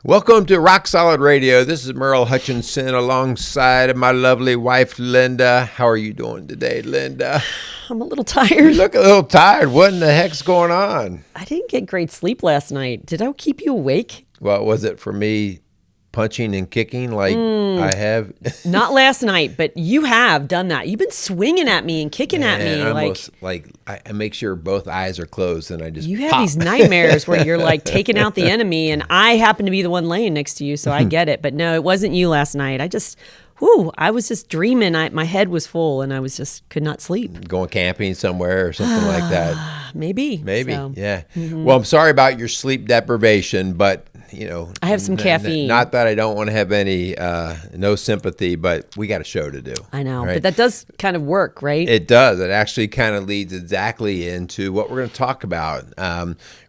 Welcome to Rock Solid Radio. This is Merle Hutchinson alongside of my lovely wife, Linda. How are you doing today, Linda? I'm a little tired. You look a little tired. What in the heck's going on? I didn't get great sleep last night. Did I keep you awake? Well, was it for me punching and kicking like I have? Not last night, but you have done that. You've been swinging at me and kicking at me. I make sure both eyes are closed and I just You have pop. these nightmares where you're like taking out the enemy, and I happen to be the one laying next to you, so I get it. But no, it wasn't you last night. I was just dreaming. My head was full, and I could not sleep. Going camping somewhere or something like that. Maybe. Yeah. Well, I'm sorry about your sleep deprivation, but I have some caffeine. Not that I don't want to have any no sympathy, but we got a show to do. I know, right? but that does kind of work, right? It does. It actually kind of leads exactly into what we're going to talk about.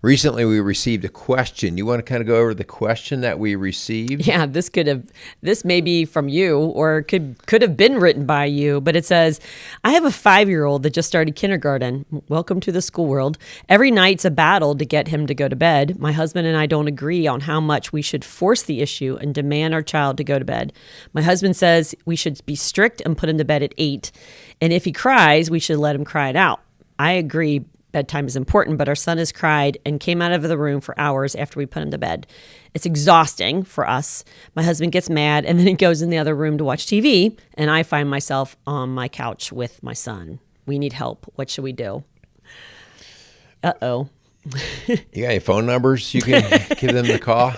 Recently, we received a question. You want to kind of go over the question that we received? Yeah, this may be from you, or could have been written by you, but it says, I have a 5-year-old that just started kindergarten. Welcome to the school world. Every night's a battle to get him to go to bed. My husband and I don't agree on how much we should force the issue and demand our child to go to bed. My husband says we should be strict and put him to bed at 8. And if he cries, we should let him cry it out. I agree bedtime is important, but our son has cried and came out of the room for hours after we put him to bed. It's exhausting for us. My husband gets mad and then he goes in the other room to watch TV, and I find myself on my couch with my son. We need help. What should we do? Uh-oh. You got any phone numbers you can give them the call?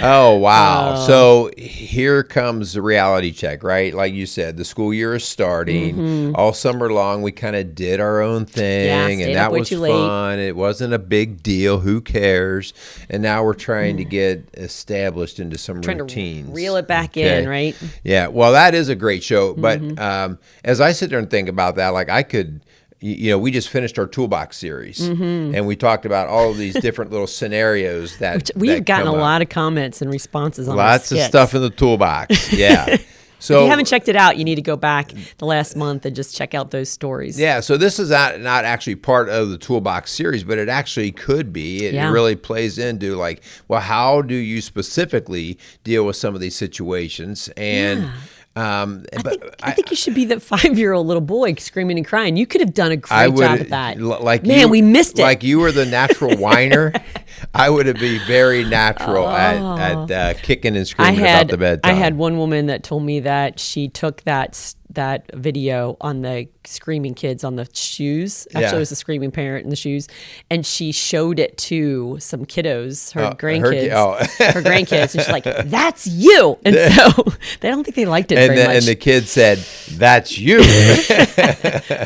Oh, wow. So here comes the reality check, right? Like you said, the school year is starting. All summer long, we kind of did our own thing, and that was fun. It wasn't a big deal. Who cares? And now we're trying to get established into some routines. To reel it back in, right? Yeah. Well, that is a great show. But as I sit there and think about that, like I could... we just finished our toolbox series, and we talked about all of these different little scenarios that we've gotten a lot of comments and responses on. Lots of stuff in the toolbox. Yeah. So if you haven't checked it out, you need to go back the last month and just check out those stories. Yeah. So this is not actually part of the toolbox series, but it actually could be. It really plays into like, well, how do you specifically deal with some of these situations? And I think you should be that 5-year-old little boy screaming and crying. You could have done a great job at that. We missed it. Like you were the natural whiner. I would have been very natural at kicking and screaming about the bedtime. I had one woman that told me that she took that video on the screaming kids on the shoes. Actually, it was a screaming parent in the shoes. And she showed it to some kiddos, her grandkids. Her grandkids. And she's like, that's you. And so I don't think they liked it very much. And the kid said, that's you.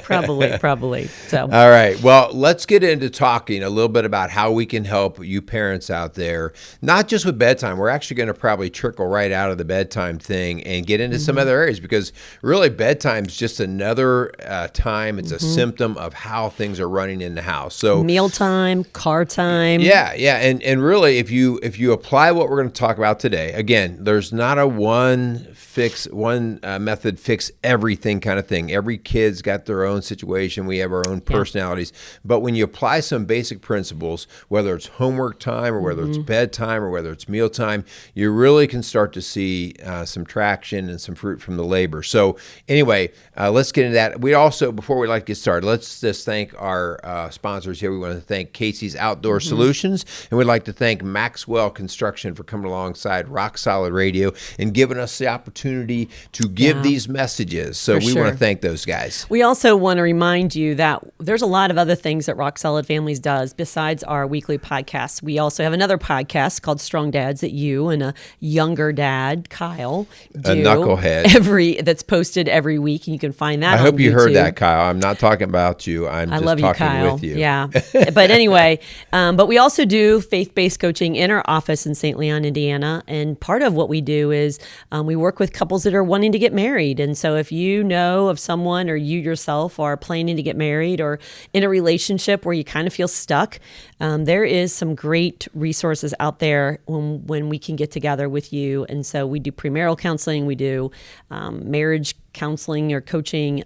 Probably. So. All right. Well, let's get into talking a little bit about how we can help you parents out there, not just with bedtime. We're actually going to probably trickle right out of the bedtime thing and get into some other areas, because really bedtime is just another time. It's a symptom of how things are running in the house. So mealtime, car time. Yeah. And really, if you apply what we're going to talk about today, again, there's not a one method fix everything kind of thing. Every kid's got their own situation. We have our own personalities. But when you apply some basic principles, whether it's homework time or whether it's bedtime or whether it's mealtime, you really can start to see some traction and some fruit from the labor. So anyway, let's get into that. We also, before we get started, let's just thank our sponsors here. We want to thank Casey's Outdoor Solutions, and we'd like to thank Maxwell Construction for coming alongside Rock Solid Radio and giving us the opportunity to give these messages. So we want to thank those guys. We also want to remind you that there's a lot of other things that Rock Solid Families does besides our weekly podcasts. We also have another podcast called Strong Dads that you and a younger dad, Kyle, do. A knucklehead. That's posted every week, and you can find that on hope you YouTube. Heard that, Kyle. I'm not talking about you. I love just talking Kyle. with you. Yeah. But anyway, but we also do faith-based coaching in our office in St. Leon, Indiana. And part of what we do is we work with couples that are wanting to get married. And so if you know of someone, or you yourself are planning to get married, or in a relationship where you kind of feel stuck, there is some great resources out there when we can get together with you. And so we do premarital counseling, we do marriage counseling or coaching.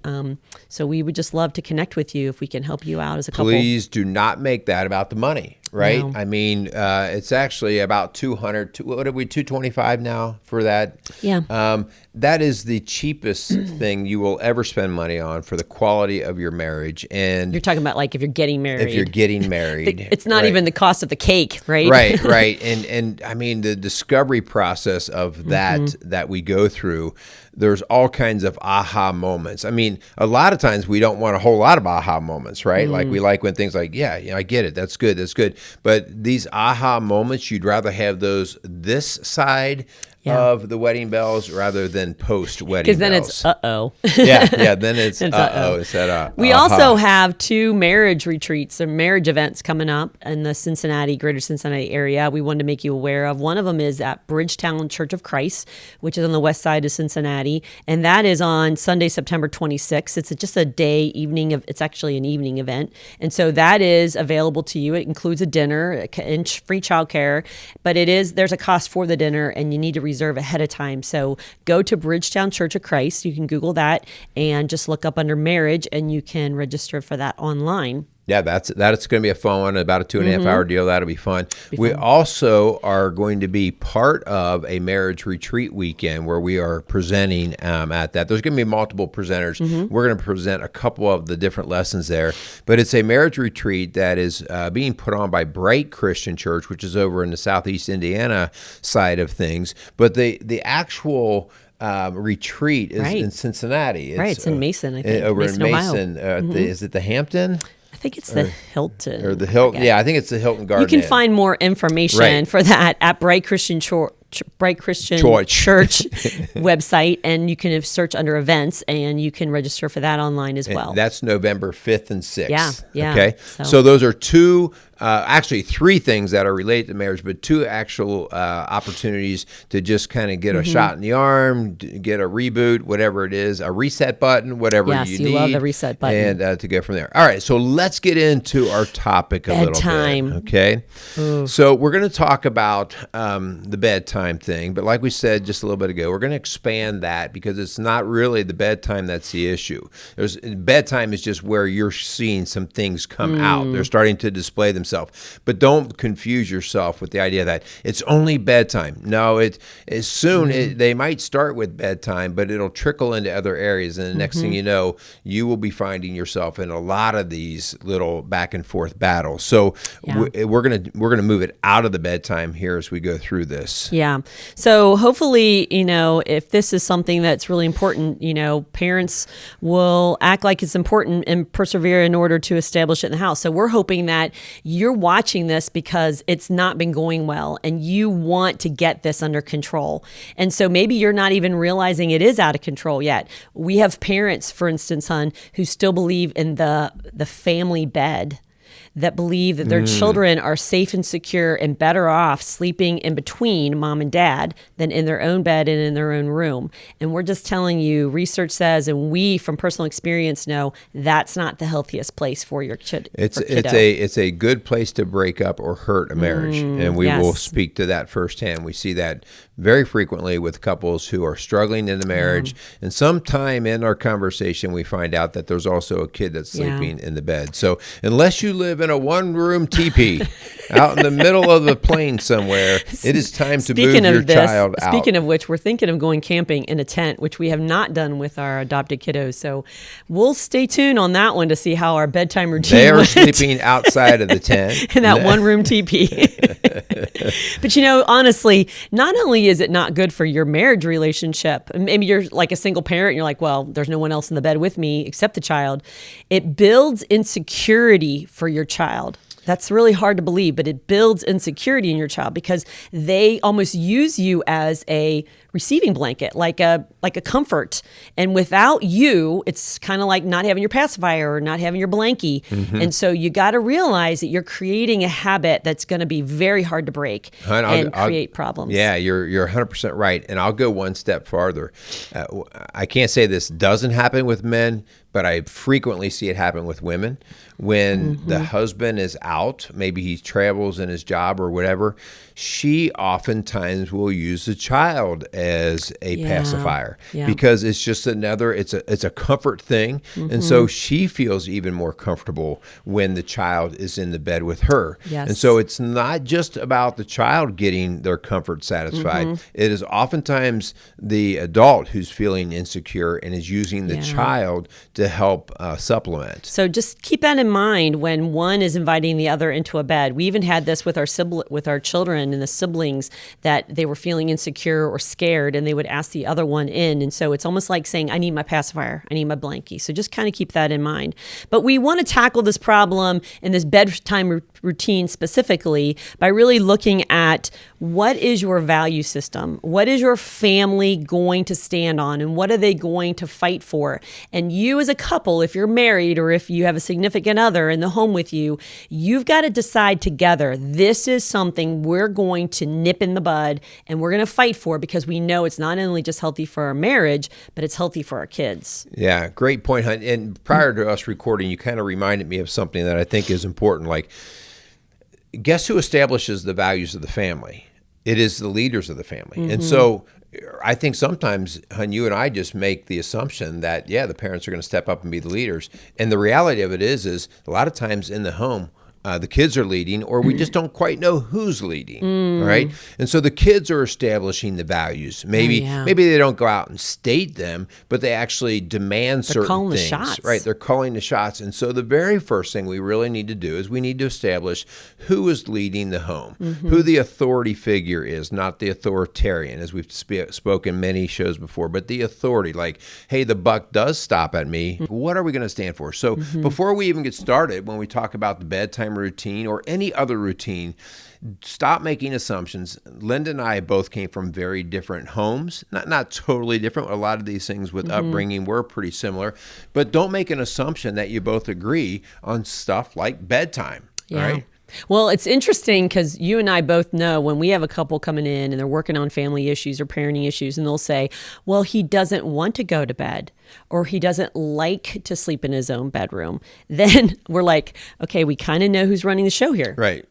So we would just love to connect with you if we can help you out as a couple. Please do not make that about the money. right? No. I mean, it's actually about 200. What are we? 225 now for that. Yeah. That is the cheapest thing you will ever spend money on for the quality of your marriage. And You're talking about like if you're getting married. if you're getting married, It's not right. even the cost of the cake, right? Right. And I mean, the discovery process of that we go through, there's all kinds of aha moments. I mean, a lot of times we don't want a whole lot of aha moments, right? Like we like when things like, yeah, I get it. That's good. But these aha moments, you'd rather have those this side of the wedding bells rather than post wedding bells. Because then it's uh-oh. yeah. Then it's It's uh-oh. Instead of We also have 2 marriage retreats or marriage events coming up in the greater Cincinnati area we wanted to make you aware of. One of them is at Bridgetown Church of Christ, which is on the west side of Cincinnati. And that is on Sunday, September 26th. It's just a day, it's actually an evening event. And so that is available to you. It includes a dinner and free childcare, but there's a cost for the dinner and you need to reserve ahead of time. So go to Bridgetown Church of Christ. You can Google that and just look up under marriage and you can register for that online. Yeah, that's going to be a fun one, about a 2.5 hour deal. That'll be fun. We also are going to be part of a marriage retreat weekend where we are presenting at that. There's going to be multiple presenters. We're going to present a couple of the different lessons there. But it's a marriage retreat that is being put on by Bright Christian Church, which is over in the Southeast Indiana side of things. But the actual retreat is in Cincinnati. It's in Mason, I think. Over Mason, in Ohio. Mason. Is it the Hampton? I think it's the Hilton. Or the Hilton. Yeah, I think it's the Hilton Garden You can Inn. find more information for that at Bright Christian Church website, and you can search under events, and you can register for that online as well. And that's November 5th and 6th. Yeah. Okay. So those are 2, actually 3 things that are related to marriage, but 2 actual opportunities to just kind of get a shot in the arm, get a reboot, whatever it is, a reset button, whatever you need. Yes, you love the reset button. And to go from there. All right. So let's get into our topic a bedtime. little bit. Okay. So we're going to talk about the bedtime thing, but like we said just a little bit ago, we're going to expand that because it's not really the bedtime that's the issue. Bedtime is just where you're seeing some things come out. They're starting to display themselves. But don't confuse yourself with the idea that it's only bedtime. No, they might start with bedtime, but it'll trickle into other areas, and the next thing you know, you will be finding yourself in a lot of these little back and forth battles. So we're gonna move it out of the bedtime here as we go through this. Yeah. So hopefully, if this is something that's really important, parents will act like it's important and persevere in order to establish it in the house. So we're hoping that you're watching this because it's not been going well and you want to get this under control. And so maybe you're not even realizing it is out of control yet. We have parents, for instance, hon, who still believe in the family bed, that believe that their children are safe and secure and better off sleeping in between mom and dad than in their own bed and in their own room. And we're just telling you, research says, and we from personal experience know, that's not the healthiest place for your kiddo. It's a good place to break up or hurt a marriage, and we will speak to that firsthand. We see that very frequently with couples who are struggling in the marriage, and sometime in our conversation we find out that there's also a kid that's sleeping in the bed. So unless you live in a one-room teepee out in the middle of the plain somewhere, it is time to move your child out. Speaking of which, we're thinking of going camping in a tent, which we have not done with our adopted kiddos. So we'll stay tuned on that one to see how our bedtime routine They're went. sleeping outside of the tent. In that one-room teepee. But honestly, not only is it not good for your marriage relationship, maybe you're like a single parent and you're like, well, there's no one else in the bed with me except the child. It builds insecurity for your child. That's really hard to believe, but it builds insecurity in your child because they almost use you as a receiving blanket, like a comfort. And without you, it's kind of like not having your pacifier or not having your blankie. And so you got to realize that you're creating a habit that's going to be very hard to break and create problems. Yeah, you're 100% right. And I'll go one step farther. I can't say this doesn't happen with men, but I frequently see it happen with women. When the husband is out, maybe he travels in his job or whatever, she oftentimes will use the child as a pacifier, Yeah. because it's just it's a comfort thing. And so she feels even more comfortable when the child is in the bed with her. Yes. And so it's not just about the child getting their comfort satisfied. It is oftentimes the adult who's feeling insecure and is using the child to help supplement. So just keep that in mind when one is inviting the other into a bed. We even had this with our children and the siblings, that they were feeling insecure or scared, and they would ask the other one in. And so it's almost like saying, I need my pacifier, I need my blankie. So just kind of keep that in mind. But we want to tackle this problem in this bedtime routine specifically by really looking at what is your value system? What is your family going to stand on, and what are they going to fight for? And you as a couple, if you're married or if you have a significant other in the home with you, you've got to decide together, this is something we're going to nip in the bud and we're going to fight for, because we know it's not only just healthy for our marriage, but it's healthy for our kids. Yeah, great point, Hunt. And prior to us recording, you kind of reminded me of something that I think is important. Like, guess who establishes the values of the family? It is the leaders of the family. And so I think sometimes, Hun, you and I just make the assumption that, the parents are going to step up and be the leaders. And the reality of it is a lot of times in the home, the kids are leading, or we just don't quite know who's leading, right? And so the kids are establishing the values. Maybe they don't go out and state them, but they actually demand certain calling things, the shots. right? They're calling the shots. And so the very first thing we really need to do is we need to establish who is leading the home, who the authority figure is, not the authoritarian, as we've spoken many shows before, but the authority. Like, hey, the buck does stop at me. What are we going to stand for? So before we even get started, when we talk about the bedtime routine or any other routine, stop making assumptions. Linda and I both came from very different homes, not totally different. A lot of these things with upbringing were pretty similar, but don't make an assumption that you both agree on stuff like bedtime, right? Well, it's interesting because you and I both know when we have a couple coming in and they're working on family issues or parenting issues, and they'll say, well, he doesn't want to go to bed, or he doesn't like to sleep in his own bedroom. Then we're like, okay, we kind of know who's running the show here. Right.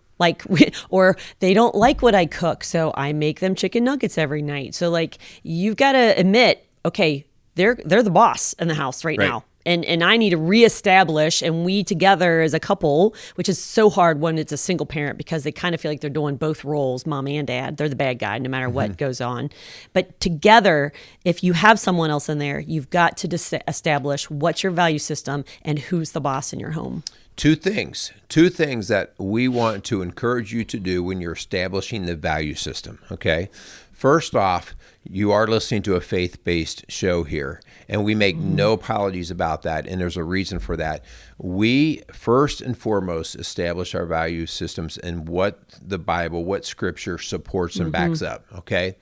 Or they don't like what I cook, so I make them chicken nuggets every night. So you've got to admit, okay, they're the boss in the house right now. And I need to reestablish, and we together as a couple, which is so hard when it's a single parent, because they kind of feel like they're doing both roles, mom and dad. They're the bad guy no matter what goes on. But together, if you have someone else in there, you've got to establish what's your value system and who's the boss in your home. Two things that we want to encourage you to do when you're establishing the value system, okay? First off, you are listening to a faith-based show here, and we make no apologies about that, and there's a reason for that. We, first and foremost, establish our value systems and what the Bible, what Scripture supports and backs up, okay?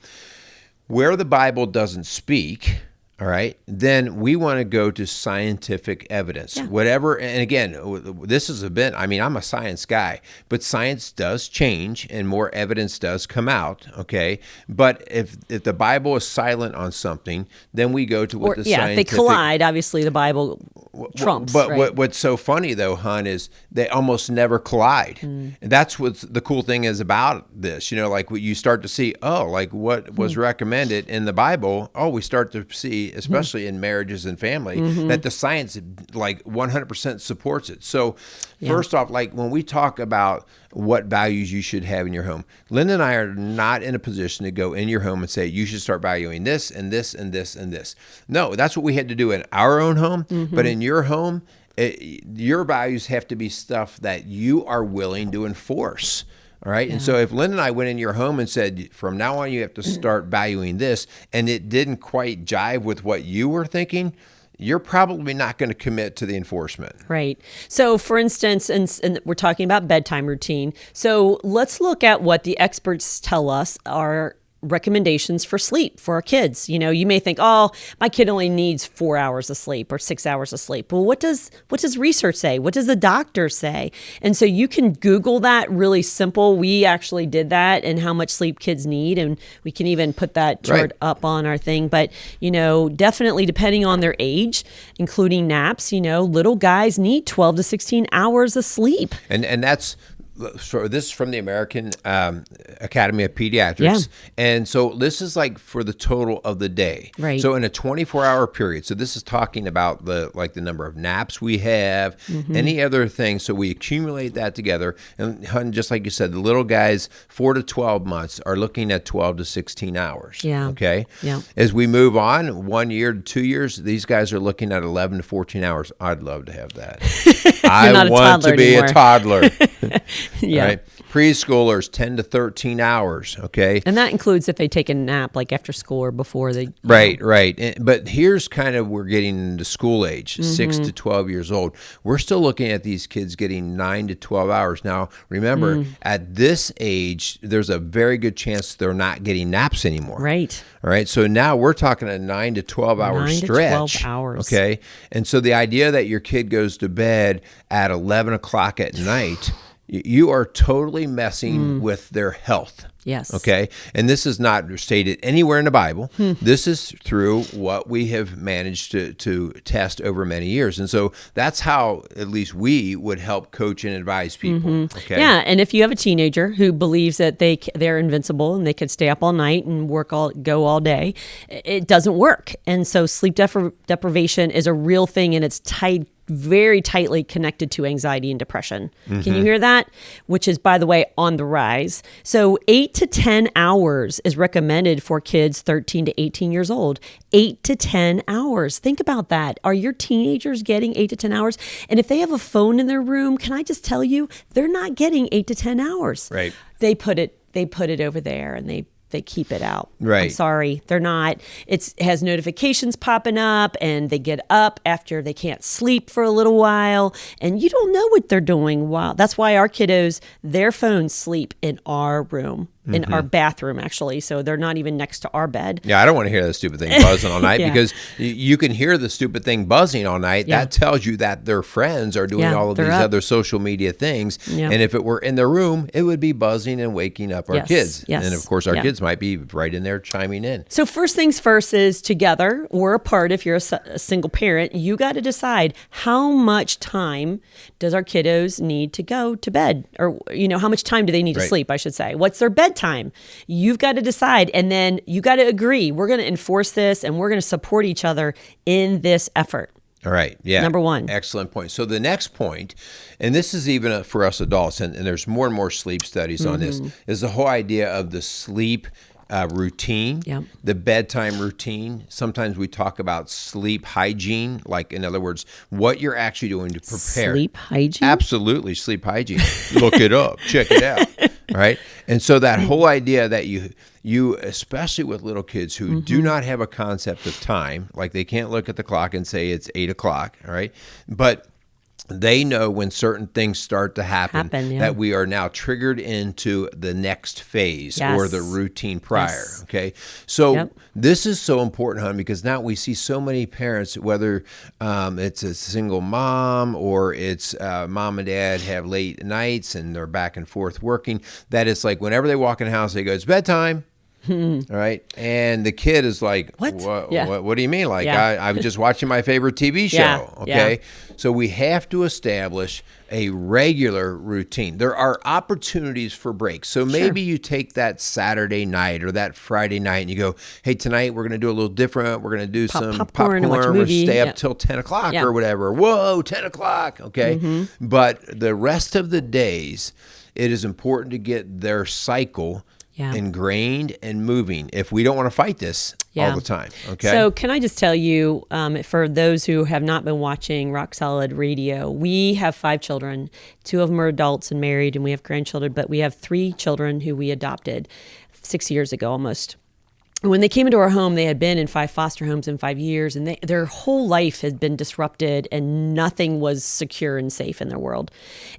Where the Bible doesn't speak, all right, then we want to go to scientific evidence, whatever. And again, this is I'm a science guy, but science does change and more evidence does come out, okay? But if the Bible is silent on something, then we go to what the scientific... if they collide, obviously the Bible trumps. But right? what's so funny, though, Hun, is they almost never collide. And that's what the cool thing is about this. Like what you start to see, what was recommended in the Bible, we start to see, especially in marriages and family, that the science 100% supports it. So first off, when we talk about what values you should have in your home, Linda and I are not in a position to go in your home and say, you should start valuing this and this and this and this. No, that's what we had to do in our own home. But in your home, your values have to be stuff that you are willing to enforce. All right. And so if Linda and I went in your home and said, from now on, you have to start valuing this, and it didn't quite jive with what you were thinking, you're probably not going to commit to the enforcement. Right. So for instance, and we're talking about bedtime routine. So let's look at what the experts tell us are recommendations for sleep for our kids. You may think, my kid only needs 4 hours of sleep or 6 hours of sleep. Well, what does research say? What does the doctor say? And so you can Google that really simple. We actually did that, and how much sleep kids need. And we can even put that chart up on our thing. But, definitely depending on their age, including naps, little guys need 12 to 16 hours of sleep. And that's So this is from the American Academy of Pediatrics. Yeah. And so this is like for the total of the day. Right. So in a 24-hour period. So this is talking about the number of naps we have, any other thing. So we accumulate that together. And just like you said, the little guys 4 to 12 months are looking at 12 to 16 hours. Yeah. Okay. Yeah. As we move on, 1 year to 2 years, these guys are looking at 11 to 14 hours. I'd love to have that. I not a want to toddler be anymore. a toddler. Yeah. Right? Preschoolers 10 to 13 hours. Okay. And that includes if they take a nap, like after school or before they. Right. But here's kind of, we're getting into school age, 6 to 12 years old. We're still looking at these kids getting 9 to 12 hours. Now, remember, at this age, there's a very good chance they're not getting naps anymore. Right. All right. So now we're talking a 9 to 12 hour 9 to stretch. 12 hours. Okay. And so the idea that your kid goes to bed at 11 o'clock at night, you are totally messing with their health. Yes. Okay. And this is not stated anywhere in the Bible. This is through what we have managed to test over many years. And so that's how at least we would help coach and advise people. Okay. Yeah, and if you have a teenager who believes that they're invincible and they could stay up all night and go all day, it doesn't work. And so sleep deprivation is a real thing, and it's very tightly connected to anxiety and depression. Can you hear that? Which is, by the way, on the rise. So 8 to 10 hours is recommended for kids 13 to 18 years old. 8 to 10 hours. Think about that. Are your teenagers getting 8 to 10 hours? And if they have a phone in their room, can I just tell you, they're not getting 8 to 10 hours. Right. They put it over there and they keep it out. Right. I'm sorry. They're not. It has notifications popping up, and they get up after they can't sleep for a little while, and you don't know what they're doing while. That's why our kiddos, their phones sleep in our room, in our bathroom, actually. So they're not even next to our bed. Yeah, I don't want to hear that stupid thing buzzing all night Yeah. because you can hear the stupid thing buzzing all night. Yeah. That tells you that their friends are doing Yeah, all of they're these up. other social media things. Yeah. And if it were in their room, it would be buzzing and waking up our Yes, kids. yes, And of course, our yeah. kids might be right in there chiming in. So first things first is together or apart. If you're a single parent, you got to decide how much time does our kiddos need to go to bed, or how much time do they need to Right. sleep? I should say. What's their bedtime? You've got to decide, and then you got to agree. We're going to enforce this, and we're going to support each other in this effort. All right. Yeah. Number one. Excellent point. So the next point, and this is even for us adults, and there's more and more sleep studies on this, is the whole idea of the sleep routine, Yep. the bedtime routine. Sometimes we talk about sleep hygiene, like in other words, what you're actually doing to prepare. Sleep hygiene? Absolutely, sleep hygiene. Look it up, check it out, right? And so that whole idea that you especially with little kids who do not have a concept of time, like they can't look at the clock and say it's 8 o'clock, all right? But they know when certain things start to happen Yeah. that we are now triggered into the next phase Yes. or the routine prior. Yes. Okay. So Yep. this is so important, hon, because now we see so many parents, whether it's a single mom or it's mom and dad have late nights and they're back and forth working, that it's like whenever they walk in the house, they go, it's bedtime. All right. And the kid is like, What? Yeah. What do you mean? Like, Yeah. I was just watching my favorite TV show. Yeah. Okay. Yeah. So we have to establish a regular routine. There are opportunities for breaks. So maybe you take that Saturday night or that Friday night and you go, hey, tonight we're going to do a little different. We're going to do some popcorn. and watch a We're going to movie. stay up Yeah. till 10 o'clock Yeah. or whatever. Whoa, 10 o'clock. Okay. But the rest of the days, it is important to get their cycle ingrained and moving if we don't want to fight this all the time. Okay. So can I just tell you, for those who have not been watching Rock Solid Radio, we have 5 children. 2 of them are adults and married, and we have grandchildren, but we have 3 children who we adopted 6 years ago almost. When they came into our home, they had been in 5 foster homes in 5 years, and their whole life had been disrupted, and nothing was secure and safe in their world.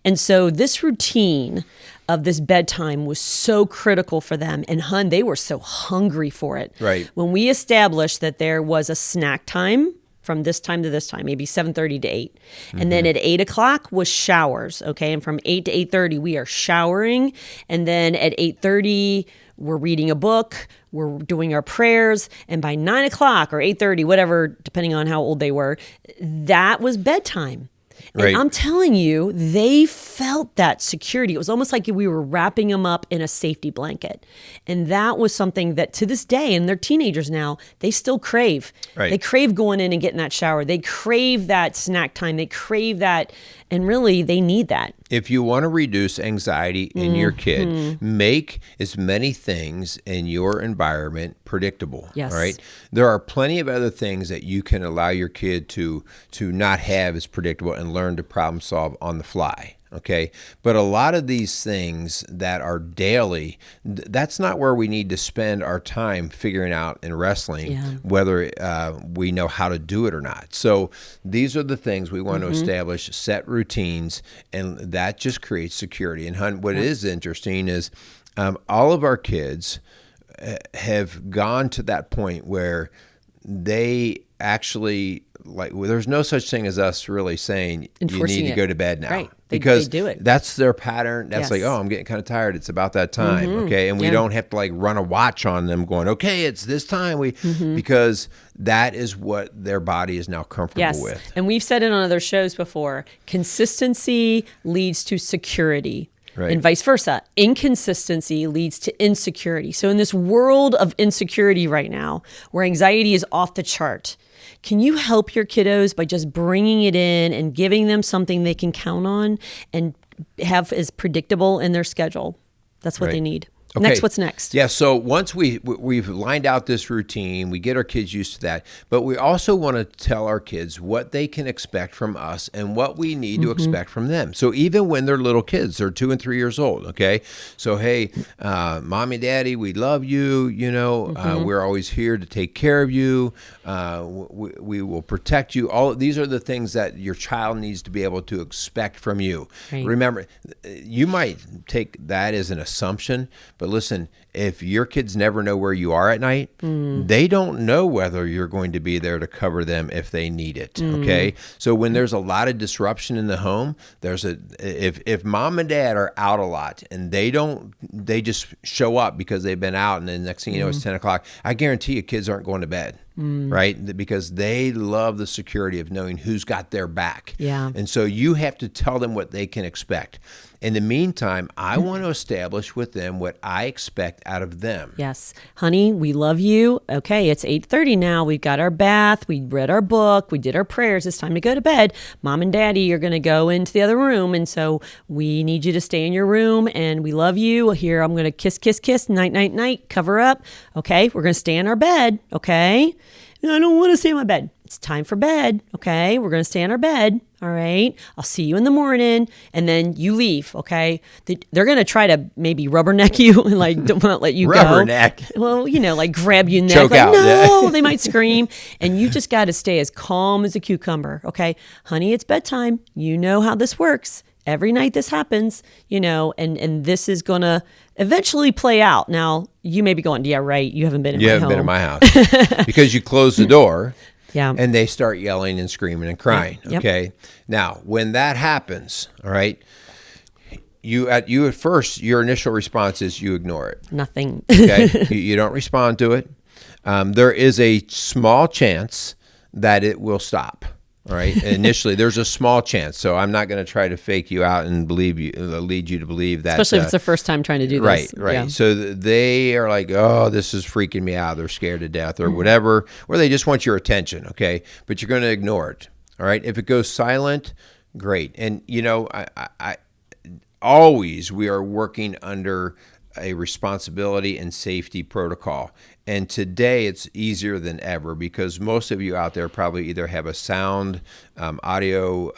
And so this routine of this bedtime was so critical for them. And hun, they were so hungry for it. Right. When we established that there was a snack time from this time to this time, maybe 7:30 to 8. And then at 8 o'clock was showers, okay? And from 8 to 8:30, we are showering. And then at 8:30, we're reading a book, we're doing our prayers. And by 9 o'clock or 8:30, whatever, depending on how old they were, that was bedtime. And Right. I'm telling you, they felt that security. It was almost like we were wrapping them up in a safety blanket. And that was something that to this day, and they're teenagers now, they still crave. Right. They crave going in and getting that shower. They crave that snack time. They crave that. And really, they need that. If you want to reduce anxiety in your kid, make as many things in your environment predictable. Yes. All right. There are plenty of other things that you can allow your kid to not have as predictable and learn to problem solve on the fly. Okay. But a lot of these things that are daily, that's not where we need to spend our time figuring out and wrestling whether we know how to do it or not. So these are the things we want to establish, set routines, and that just creates security. And what is interesting is all of our kids have gone to that point where they actually there's no such thing as us really saying Enforcing you need to it. go to bed now. Right. Because they do it. That's their pattern. That's like, oh, I'm getting kind of tired. It's about that time. Okay. And we don't have to run a watch on them going, okay, it's this time. Because that is what their body is now comfortable with. And we've said it on other shows before. Consistency leads to security. Right. And vice versa. Inconsistency leads to insecurity. So in this world of insecurity right now, where anxiety is off the chart, can you help your kiddos by just bringing it in and giving them something they can count on and have as predictable in their schedule? That's what they need. Okay. Next, what's next? Yeah, so once we've lined out this routine, we get our kids used to that, but we also want to tell our kids what they can expect from us and what we need to expect from them. So even when they're little kids, they're 2 and 3 years old, okay? So, hey, mommy, daddy, we love you, we're always here to take care of you. We will protect you. All these are the things that your child needs to be able to expect from you. Right. Remember, you might take that as an assumption, but listen, if your kids never know where you are at night, they don't know whether you're going to be there to cover them if they need it. Okay. So when there's a lot of disruption in the home, if mom and dad are out a lot and they just show up because they've been out and then next thing you know, it's 10 o'clock, I guarantee you kids aren't going to bed. Right? Because they love the security of knowing who's got their back. Yeah. And so you have to tell them what they can expect. In the meantime, I want to establish with them what I expect out of them. Yes. Honey, we love you. Okay, it's 8:30 now. We've got our bath. We read our book. We did our prayers. It's time to go to bed. Mom and daddy are going to go into the other room. And so we need you to stay in your room. And we love you. Here, I'm going to kiss, kiss, kiss. Night, night, night. Cover up. Okay, we're going to stay in our bed. Okay. I don't want to stay in my bed. It's time for bed. Okay. We're going to stay in our bed. All right. I'll see you in the morning. And then you leave. Okay. They're going to try to maybe rubberneck you and don't let you go. Rubberneck. Well, grab you neck. Choke out. No, they might scream. And you just got to stay as calm as a cucumber. Okay. Honey, it's bedtime. You know how this works. Every night this happens, and this is going to eventually play out. Now, you may be going, yeah, right. You haven't been in my home. You haven't been in my house because you close the door Yeah. and they start yelling and screaming and crying. Yep. Okay. Now, when that happens, all right, you at first, your initial response is you ignore it. Nothing. Okay. You don't respond to it. There is a small chance that it will stop. All right. Initially, there's a small chance. So I'm not going to try to fake you out and lead you to believe that. Especially if it's their first time trying to do this. Right. Yeah. So they are like, oh, this is freaking me out. They're scared to death or whatever, or they just want your attention. Okay. But you're going to ignore it. All right. If it goes silent, great. And, I always, we are working under a responsibility and safety protocol. And today it's easier than ever because most of you out there probably either have a sound, audio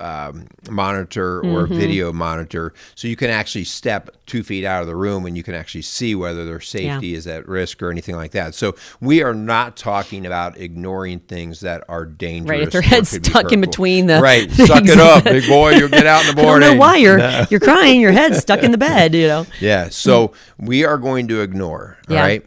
monitor or video monitor. So you can actually step 2 feet out of the room and you can actually see whether their safety is at risk or anything like that. So we are not talking about ignoring things that are dangerous. Right, if their head's stuck in between the right, suck it up, big boy. You'll get out in the morning. I don't know why you're crying. Your head's stuck in the bed. Yeah. So we are going to ignore. All right.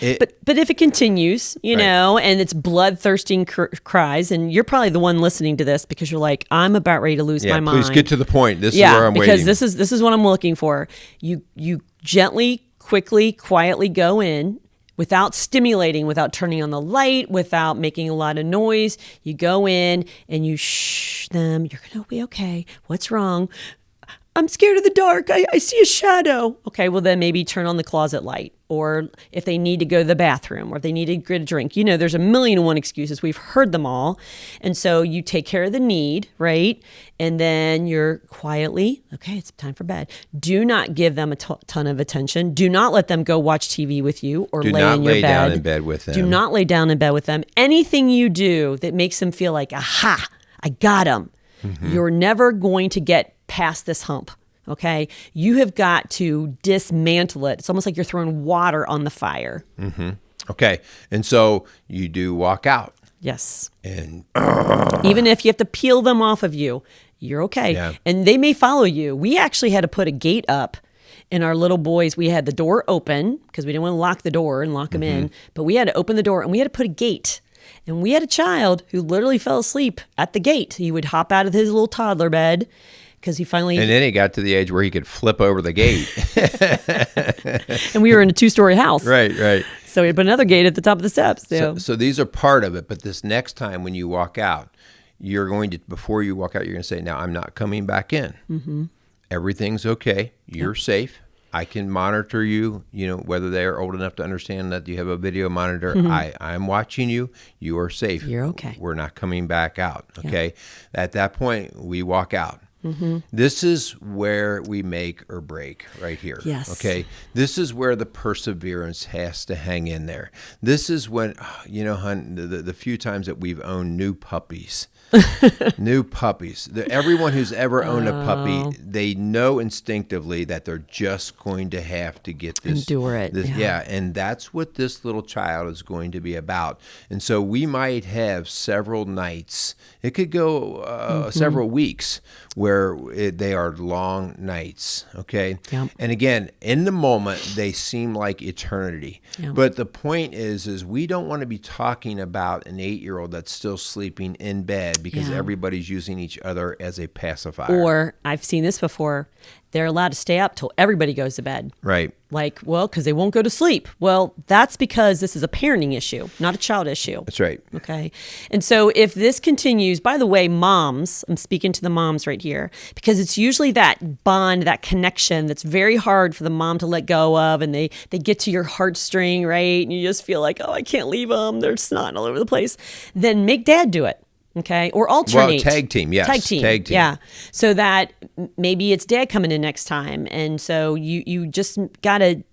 But if it continues, and it's bloodthirsty cries, and you're probably the one listening to this because you're like, I'm about ready to lose my mind. Please get to the point. This is where I'm waiting. Because this is what I'm looking for. You gently, quickly, quietly go in without stimulating, without turning on the light, without making a lot of noise. You go in and you shh them. You're going to be okay. What's wrong? I'm scared of the dark. I see a shadow. Okay, well then maybe turn on the closet light. Or if they need to go to the bathroom or if they need to get a drink. There's a million and one excuses. We've heard them all. And so you take care of the need, right? And then you're quietly, okay, it's time for bed. Do not give them a ton of attention. Do not let them go watch TV with you or lay in your bed. Do not lay down in bed with them. Do not lay down in bed with them. Anything you do that makes them feel like, aha, I got them. You're never going to get past this hump. Okay. You have got to dismantle it. It's almost like you're throwing water on the fire. Okay. And so you do walk out. Yes. And even if you have to peel them off of you, you're okay. Yeah. And they may follow you. We actually had to put a gate up in our little boys. We had the door open because we didn't want to lock the door and lock them in, but we had to open the door and we had to put a gate. And we had a child who literally fell asleep at the gate. He would hop out of his little toddler bed because he finally... And then he got to the age where he could flip over the gate. And we were in a 2-story house. Right. So we had put another gate at the top of the steps. So these are part of it. But this next time when you walk out, you're going to, before you walk out, you're going to say, now I'm not coming back in. Everything's okay. You're safe. I can monitor you, whether they are old enough to understand that you have a video monitor. I'm watching you. You are safe. You're okay. We're not coming back out. Okay. At that point, we walk out. This is where we make or break right here. Yes. Okay. This is where the perseverance has to hang in there. This is when, hon, the few times that we've owned new puppies. Everyone who's ever owned a puppy, they know instinctively that they're just going to have to get this. Endure it. And that's what this little child is going to be about. And so we might have several nights. It could go several weeks where they are long nights, okay? Yep. And again, in the moment, they seem like eternity. Yep. But the point is we don't want to be talking about an 8-year-old that's still sleeping in bed because everybody's using each other as a pacifier. Or I've seen this before. They're allowed to stay up till everybody goes to bed. Right. Like, well, because they won't go to sleep. Well, that's because this is a parenting issue, not a child issue. That's right. Okay. And so if this continues, by the way, moms, I'm speaking to the moms right here, because it's usually that bond, that connection that's very hard for the mom to let go of. And they get to your heartstring, right? And you just feel like, oh, I can't leave them. They're snotting all over the place. Then make dad do it. Okay. Or alternate. Well, tag team. Yes. Tag team. Yeah. So that maybe it's dad coming in next time. And so you just got to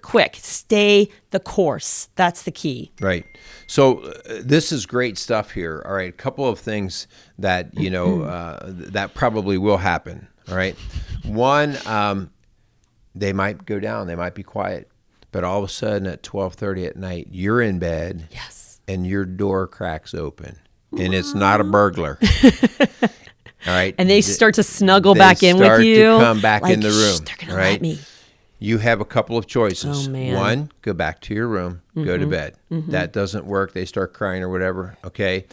quick, stay the course. That's the key. Right. So this is great stuff here. All right. A couple of things that, that probably will happen. All right. One, they might go down. They might be quiet. But all of a sudden at 12:30 at night, you're in bed. Yes. And your door cracks open, and it's not a burglar. All right, and they start to snuggle back in with you. They start to come back in the room. They're gonna let me. You have a couple of choices. Oh, man. One, go back to your room, go to bed. That doesn't work. They start crying or whatever. Okay,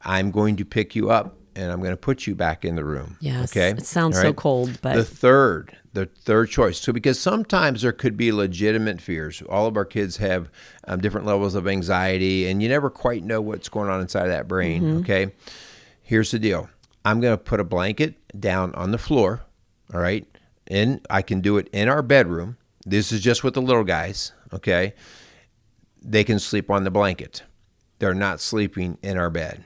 I'm going to pick you up, and I'm going to put you back in the room. Yes. Okay. It sounds so cold, but the third choice. So because sometimes there could be legitimate fears. All of our kids have different levels of anxiety, and you never quite know what's going on inside of that brain. Okay. Here's the deal. I'm going to put a blanket down on the floor. All right. And I can do it in our bedroom. This is just with the little guys. Okay. They can sleep on the blanket. They're not sleeping in our bed.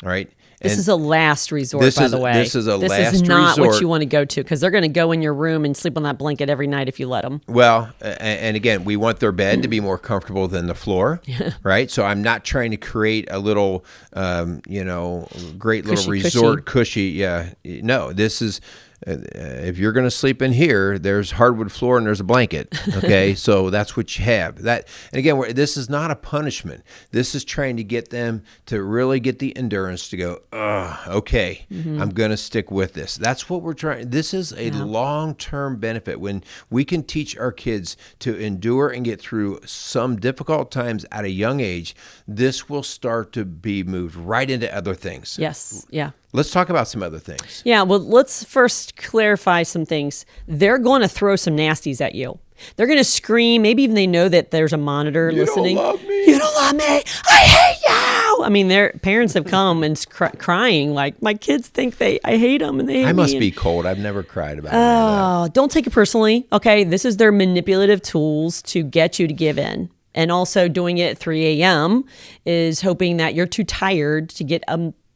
All right. This is a last resort, by the way. This is last resort. This is not what you want to go to because they're going to go in your room and sleep on that blanket every night if you let them. Well, and again, we want their bed to be more comfortable than the floor, right? So I'm not trying to create a little, great little resort, cushy. Yeah. No, this is... if you're going to sleep in here, there's hardwood floor and there's a blanket. Okay, so that's what you have. And again, this is not a punishment. This is trying to get them to really get the endurance to go, okay, I'm going to stick with this. That's what we're trying. This is a long-term benefit. When we can teach our kids to endure and get through some difficult times at a young age, this will start to be moved right into other things. Yes, yeah. Let's talk about some other things. Yeah, well, let's first clarify some things. They're going to throw some nasties at you. They're going to scream. Maybe even they know that there's a monitor listening. You don't love me. You don't love me. I hate you. I mean, their parents have come and crying like, my kids think I hate them and they hate me. I must be cold. I've never cried about Oh, don't take it personally. Okay, this is their manipulative tools to get you to give in. And also doing it at 3 a.m. is hoping that you're too tired to get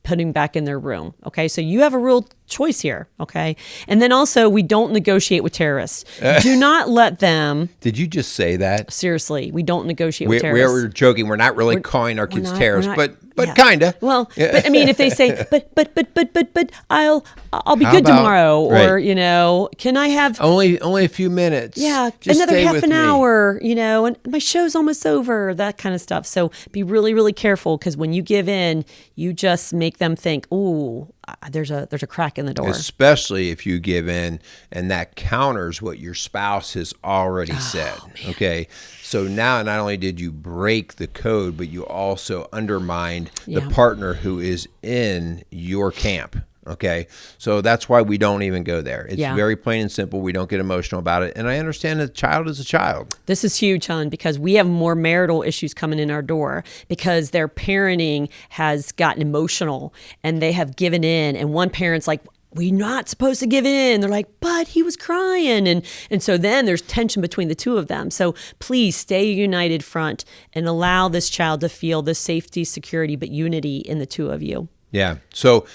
putting back in their room. Okay, so you have a real choice here. Okay, and then also we don't negotiate with terrorists. Do not let them. Did you just say that? Seriously, we don't negotiate with terrorists. We're joking. We're not really calling our kids terrorists, but yeah. kinda. Well, but I mean, if they say, but I'll be How good about- tomorrow, or right. Can I have only a few minutes? Yeah, Just another stay half with an me. hour, and my show's almost over, that kind of stuff. So be really, really careful, because when you give in, you just make them think, ooh, there's a crack in the door. Especially if you give in and that counters what your spouse has already said. Man. Okay. So now not only did you break the code, but you also undermined the partner who is in your camp. Okay. So that's why we don't even go there. It's very plain and simple. We don't get emotional about it. And I understand that a child is a child. This is huge, hon, because we have more marital issues coming in our door because their parenting has gotten emotional and they have given in. And one parent's like, we're not supposed to give in. They're like, but he was crying. And so then there's tension between the two of them. So please stay a united front and allow this child to feel the safety, security, but unity in the two of you. Yeah. So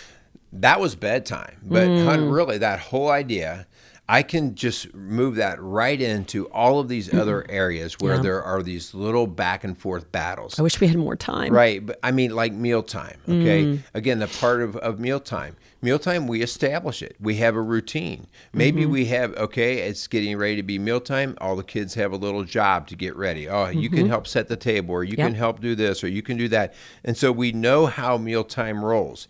that was bedtime. But hon, really, that whole idea, I can just move that right into all of these other areas where there are these little back and forth battles. I wish we had more time. Right. But I mean, like mealtime. Okay. Again, the part of mealtime. Mealtime, we establish it. We have a routine. Maybe we have, it's getting ready to be mealtime. All the kids have a little job to get ready. Oh, you can help set the table, or you can help do this, or you can do that. And so we know how mealtime rolls.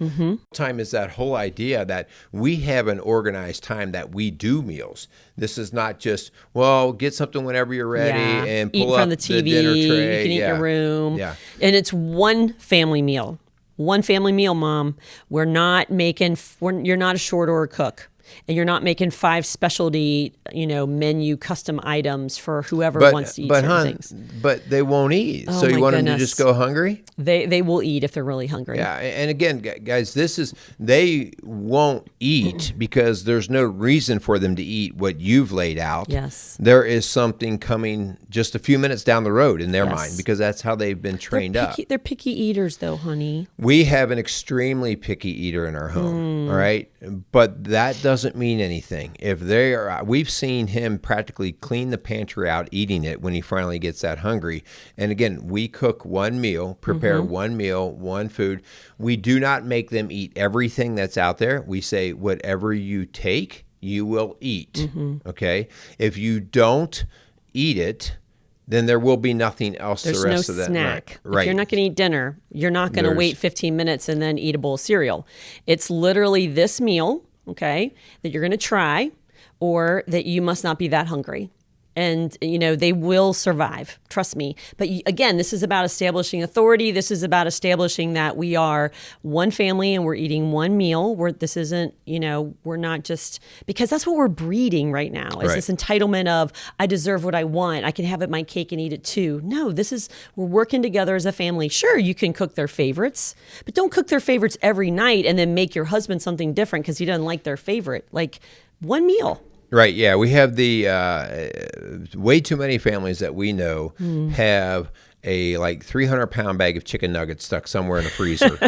Time is that whole idea that we have an organized time that we do meals. This is not just, get something whenever you're ready and pull eat up from the TV, dinner tray. you can eat in your room. Yeah. And it's one family meal. One family meal, Mom. You're not a short order cook. And you're not making 5 specialty, menu custom items for whoever wants to eat certain things. But they won't eat. Oh, so you my want them goodness. to just go hungry? They will eat if they're really hungry. Yeah, and again, guys, they won't eat because there's no reason for them to eat what you've laid out. Yes. There is something coming just a few minutes down the road in their mind because that's how they've been trained up. They're picky eaters, though, honey. We have an extremely picky eater in our home, all right? But that doesn't mean anything. If we've seen him practically clean the pantry out, eating it when he finally gets that hungry. And again, we cook one meal, prepare one meal, one food. We do not make them eat everything that's out there. We say, whatever you take, you will eat. Okay? If you don't eat it, then there will be nothing else the rest of that night. There's no snack. Right. If you're not going to eat dinner, you're not going to wait 15 minutes and then eat a bowl of cereal. It's literally this meal, okay, that you're going to try, or that you must not be that hungry. And, they will survive. Trust me. But again, this is about establishing authority. This is about establishing that we are one family and we're eating one meal. This isn't, we're not just, because that's what we're breeding right now is this entitlement of, I deserve what I want. I can have my cake and eat it too. No, we're working together as a family. Sure, you can cook their favorites, but don't cook their favorites every night and then make your husband something different because he doesn't like their favorite. Like one meal. Right. Yeah. We have the way too many families that we know have a 300-pound bag of chicken nuggets stuck somewhere in the freezer.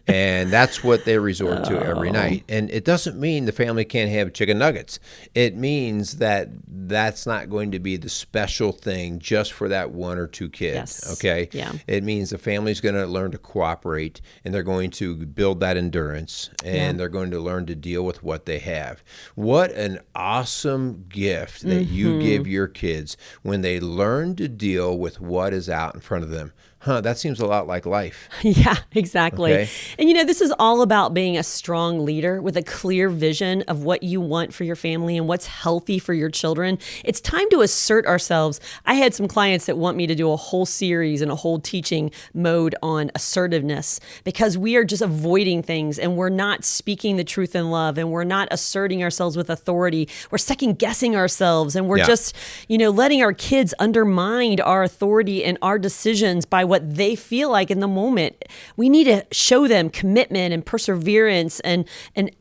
And that's what they resort to every night. And it doesn't mean the family can't have chicken nuggets. It means that that's not going to be the special thing just for that one or two kids. Yes. Okay? Yeah. It means the family's going to learn to cooperate, and they're going to build that endurance, and they're going to learn to deal with what they have. What an awesome gift that you give your kids when they learn to deal with what is out in front front of them. That seems a lot like life. Yeah, exactly. Okay. And this is all about being a strong leader with a clear vision of what you want for your family and what's healthy for your children. It's time to assert ourselves. I had some clients that want me to do a whole series and a whole teaching mode on assertiveness because we are just avoiding things and we're not speaking the truth in love and we're not asserting ourselves with authority. We're second guessing ourselves and we're just, letting our kids undermine our authority and our decisions by what they feel like in the moment. We need to show them commitment and perseverance and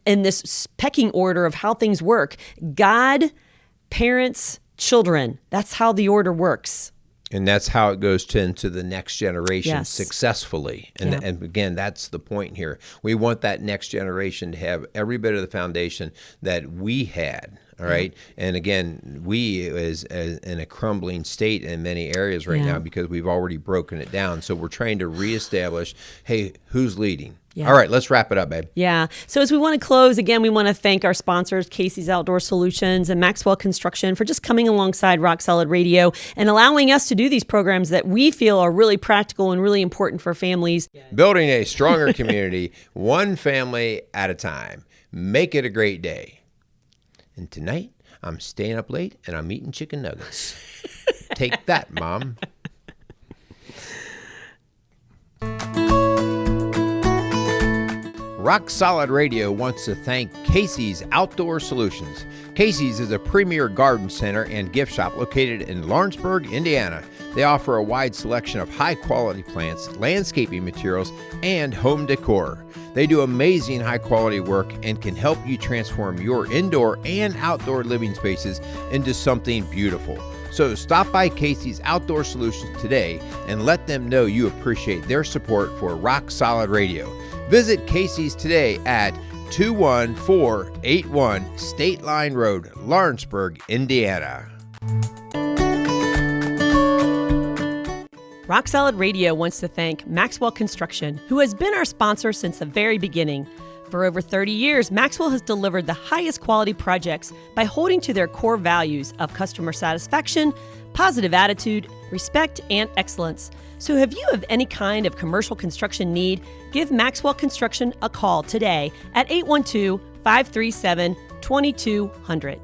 this pecking order of how things work. God, parents, children. That's how the order works. And that's how it goes into the next generation successfully. And, Yeah. and again, that's the point here. We want that next generation to have every bit of the foundation that we had. All right. And again, we is in a crumbling state in many areas right now because we've already broken it down. So we're trying to reestablish, hey, who's leading? Yeah. All right, let's wrap it up, babe. Yeah. So as we want to close, again, we want to thank our sponsors, Casey's Outdoor Solutions and Maxwell Construction, for just coming alongside Rock Solid Radio and allowing us to do these programs that we feel are really practical and really important for families. Building a stronger community, one family at a time. Make it a great day. And tonight, I'm staying up late and I'm eating chicken nuggets. Take that, Mom. Rock Solid Radio wants to thank Casey's Outdoor Solutions. Casey's is a premier garden center and gift shop located in Lawrenceburg, Indiana. They offer a wide selection of high-quality plants, landscaping materials, and home decor. They do amazing high-quality work and can help you transform your indoor and outdoor living spaces into something beautiful. So stop by Casey's Outdoor Solutions today and let them know you appreciate their support for Rock Solid Radio. Visit Casey's today at 21481 State Line Road, Lawrenceburg, Indiana. Rock Solid Radio wants to thank Maxwell Construction, who has been our sponsor since the very beginning. For over 30 years, Maxwell has delivered the highest quality projects by holding to their core values of customer satisfaction, positive attitude, respect, and excellence. So if you have any kind of commercial construction need, give Maxwell Construction a call today at 812-537-2200.